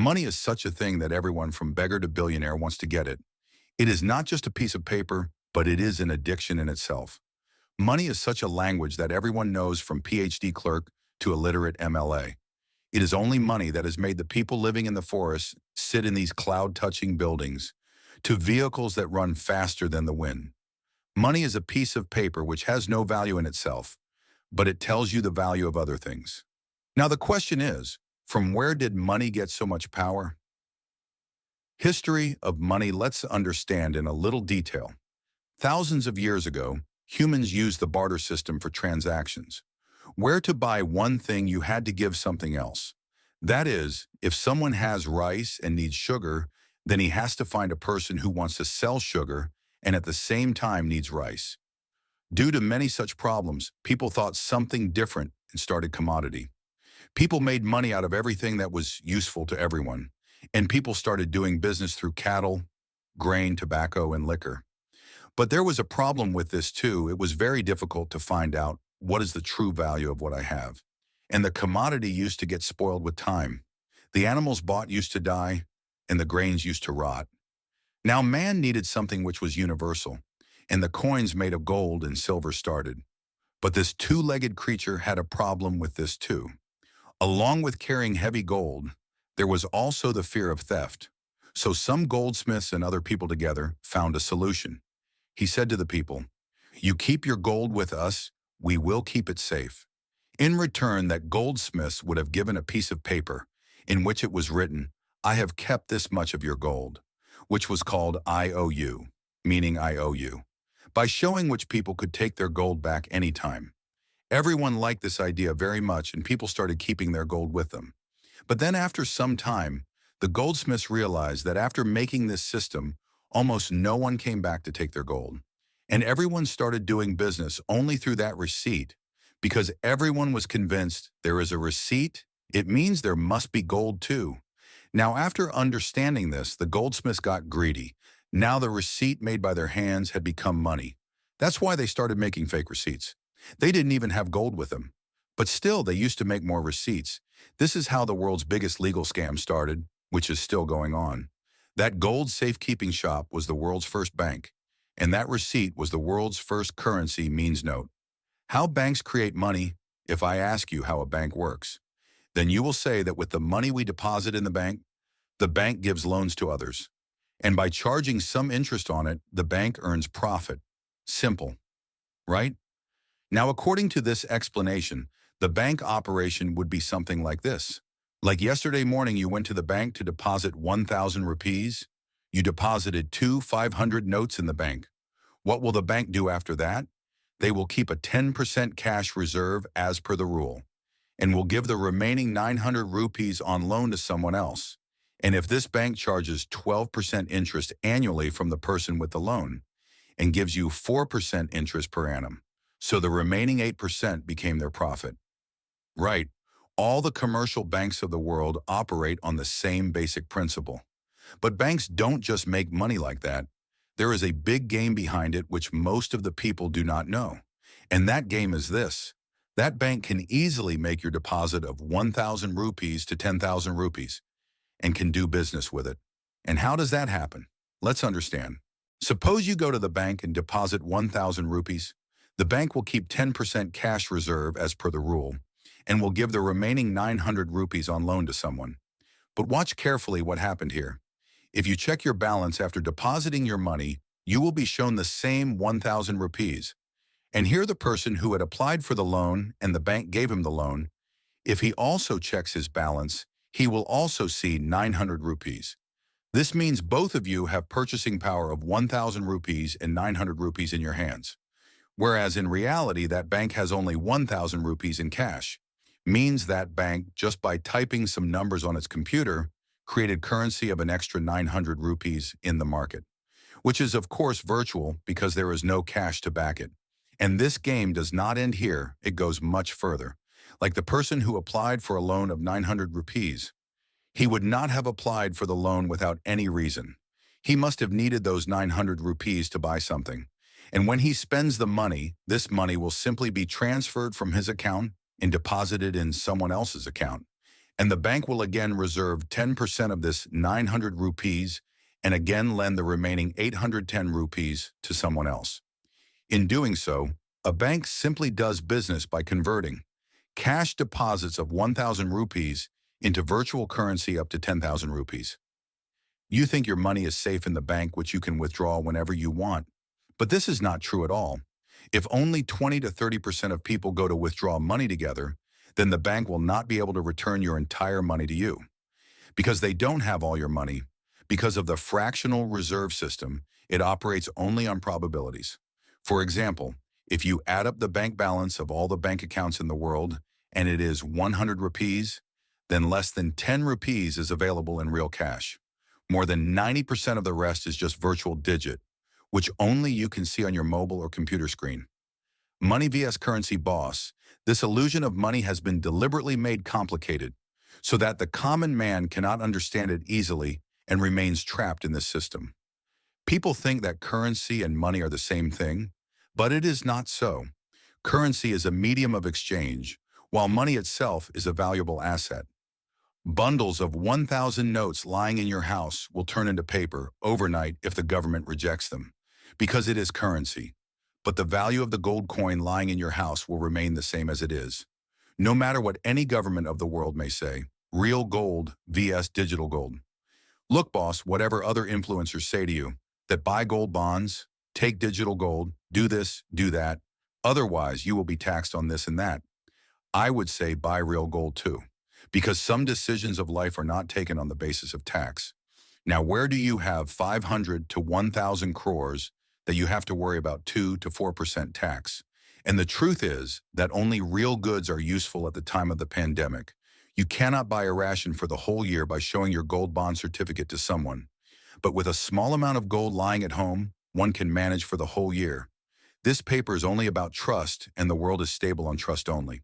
Money is such a thing that everyone from beggar to billionaire wants to get it. It is not just a piece of paper, but it is an addiction in itself. Money is such a language that everyone knows from PhD clerk to illiterate MLA. It is only money that has made the people living in the forest sit in these cloud-touching buildings, to vehicles that run faster than the wind. Money is a piece of paper which has no value in itself, but it tells you the value of other things. Now the question is, from where did money get so much power? History of money lets us understand in a little detail. Thousands of years ago, humans used the barter system for transactions. Where to buy one thing, you had to give something else. That is, if someone has rice and needs sugar, then he has to find a person who wants to sell sugar and at the same time needs rice. Due to many such problems, people thought something different and started commodity. People made money out of everything that was useful to everyone, and people started doing business through cattle, grain, tobacco, and liquor. But there was a problem with this too. It was very difficult to find out what is the true value of what I have. And the commodity used to get spoiled with time. The animals bought used to die, and the grains used to rot. Now man needed something which was universal, and the coins made of gold and silver started. But this two-legged creature had a problem with this too. Along with carrying heavy gold, there was also the fear of theft. So some goldsmiths and other people together found a solution. He said to the people, "You keep your gold with us, we will keep it safe." In return, that goldsmiths would have given a piece of paper in which it was written, "I have kept this much of your gold," which was called IOU, meaning I owe you, by showing which people could take their gold back anytime. Everyone liked this idea very much, and people started keeping their gold with them. But then after some time, the goldsmiths realized that after making this system, almost no one came back to take their gold. And everyone started doing business only through that receipt, because everyone was convinced there is a receipt, it means there must be gold too. Now after understanding this, the goldsmiths got greedy. Now the receipt made by their hands had become money. That's why they started making fake receipts. They didn't even have gold with them. But still, they used to make more receipts. This is how the world's biggest legal scam started, which is still going on. That gold safekeeping shop was the world's first bank, and that receipt was the world's first currency means note. How banks create money? If I ask you how a bank works, then you will say that with the money we deposit in the bank gives loans to others. And by charging some interest on it, the bank earns profit. Simple, right? Now, according to this explanation, the bank operation would be something like this. Like yesterday morning, you went to the bank to deposit 1,000 rupees. You deposited two 500 notes in the bank. What will the bank do after that? They will keep a 10% cash reserve as per the rule, and will give the remaining 900 rupees on loan to someone else. And if this bank charges 12% interest annually from the person with the loan, and gives you 4% interest per annum, so the remaining 8% became their profit. Right. All the commercial banks of the world operate on the same basic principle. But banks don't just make money like that. There is a big game behind it which most of the people do not know. And that game is this. That bank can easily make your deposit of 1,000 rupees to 10,000 rupees and can do business with it. And how does that happen? Let's understand. Suppose you go to the bank and deposit 1,000 rupees. The bank will keep 10% cash reserve as per the rule, and will give the remaining 900 rupees on loan to someone. But watch carefully what happened here. If you check your balance after depositing your money, you will be shown the same 1,000 rupees. And here the person who had applied for the loan and the bank gave him the loan, if he also checks his balance, he will also see 900 rupees. This means both of you have purchasing power of 1,000 rupees and 900 rupees in your hands. Whereas in reality, that bank has only 1,000 rupees in cash. Means that bank, just by typing some numbers on its computer, created currency of an extra 900 rupees in the market, which is of course virtual because there is no cash to back it. And this game does not end here, it goes much further. Like the person who applied for a loan of 900 rupees. He would not have applied for the loan without any reason. He must have needed those 900 rupees to buy something. And when he spends the money, this money will simply be transferred from his account and deposited in someone else's account. And the bank will again reserve 10% of this 900 rupees and again lend the remaining 810 rupees to someone else. In doing so, a bank simply does business by converting cash deposits of 1,000 rupees into virtual currency up to 10,000 rupees. You think your money is safe in the bank, which you can withdraw whenever you want. But this is not true at all. If only 20 to 30% of people go to withdraw money together, then the bank will not be able to return your entire money to you. Because they don't have all your money, because of the fractional reserve system, it operates only on probabilities. For example, if you add up the bank balance of all the bank accounts in the world and it is 100 rupees, then less than 10 rupees is available in real cash. More than 90% of the rest is just virtual digit, which only you can see on your mobile or computer screen. Money vs. currency boss, this illusion of money has been deliberately made complicated so that the common man cannot understand it easily and remains trapped in this system. People think that currency and money are the same thing, but it is not so. Currency is a medium of exchange, while money itself is a valuable asset. Bundles of 1,000 notes lying in your house will turn into paper overnight if the government rejects them, because it is currency. But the value of the gold coin lying in your house will remain the same as it is. No matter what any government of the world may say, real gold vs. digital gold. Look, boss, whatever other influencers say to you, that buy gold bonds, take digital gold, do this, do that, otherwise you will be taxed on this and that. I would say buy real gold too, because some decisions of life are not taken on the basis of tax. Now, where do you have 500 to 1,000 crores that you have to worry about 2 to 4% tax? And the truth is that only real goods are useful at the time of the pandemic. You cannot buy a ration for the whole year by showing your gold bond certificate to someone. But with a small amount of gold lying at home, one can manage for the whole year. This paper is only about trust, and the world is stable on trust only.